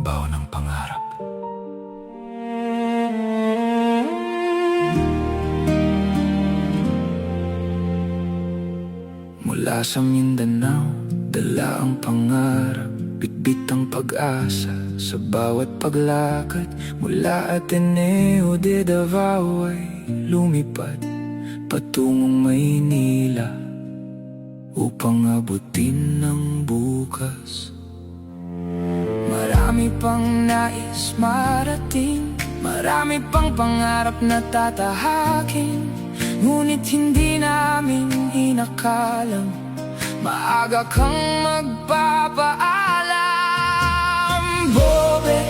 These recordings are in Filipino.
Baon ng pangarap. Mula sa Mindanao, dala ang pangarap, bitbit ang pag-asa sa bawat paglakad. Mula Ateneo de Davao ay lumipad patungong Maynila upang abutin ng bukas. Marami pang nais marating, marami pang pangarap na tatahakin, ngunit hindi namin inakalang maaga kang magpapaalam. Bobe,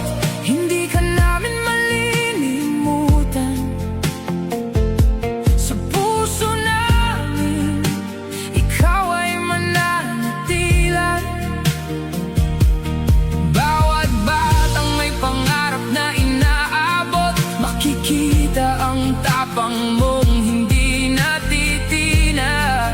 hindi ka namin malilimutan. Sa puso namin, ikaw ay mananatilan. Bawat batang may pangarap na inaabot, makikita ang tapang mong hindi natitina.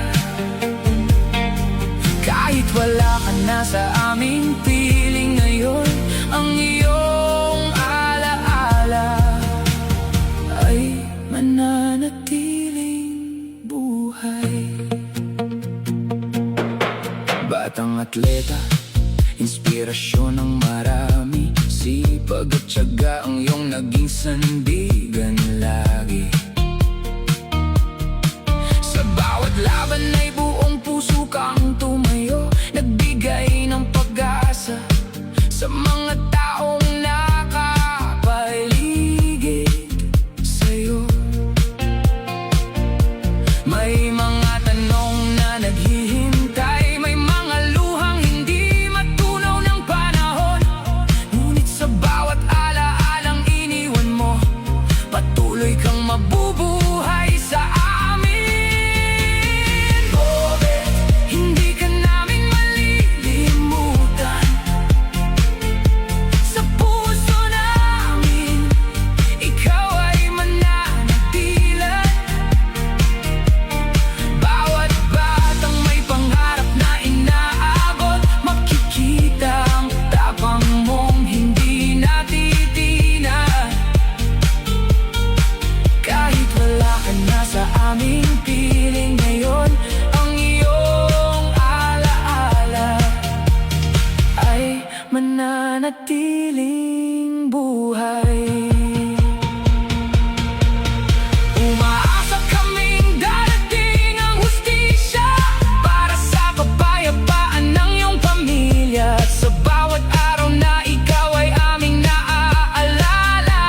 Kahit wala ka na sa aming piling ngayon, ang iyong alaala ay mananatiling buhay. Batang atleta, inspirasyon ng marami, sipag at tiyaga ang iyong naging sandigan lagi. Sa bawat laban ay buong puso kang tumayo, nagbigay ng pag-asa sa mga taong nakapaligid sa'yo. May mga tanong na naghihintay, may mga luhang hindi matunaw ng panahon, ngunit sa bawat alaalang iniwan mo, patuloy kang mabubuhay sa amin. Bobe, hindi ka namin malilimutan. Sa puso namin, ikaw ay mananatilan. Bawat batang may pangarap na inaabot, makikita ang tapang mong hindi natitina. Kahit wala ka na sa aming piling ngayon, ang iyong alaala ay mananatiling buhay. Umaasa kaming darating ang hustisya para sa kapayapaan ng iyong pamilya. At sa bawat araw na ikaw ay aming naaalala,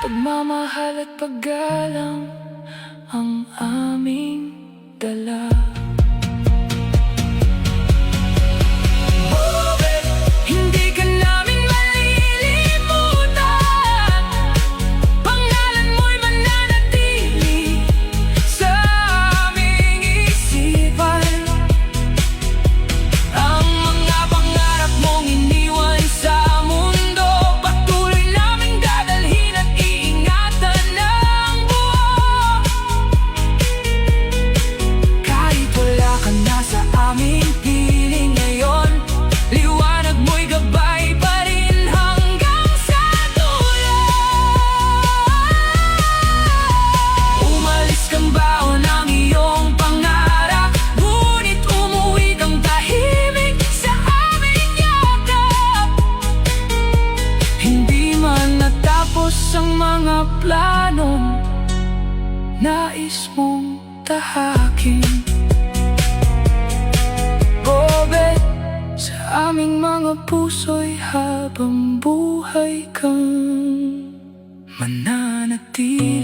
pagmamahal at paggalang ang aming dala. Bobe, hindi ka namin malilimutan. Pangalan mo'y mananatili sa aming isipan. Ang mga pangarap mong iniwan sa mundo, patuloy naming dadalhin at iingatan ng buo. Kahit wala ka na sa aming piling ngayon, liwanag mo'y gabay pa rin hanggang sa dulo. Umalis kang baon ng iyong pangarap, ngunit umuwi kang tahimik sa aming yakap. Hindi man natapos ang mga planong nais mong tahakin. Bobe, sa aming mga puso'y habang buhay kang mananatili.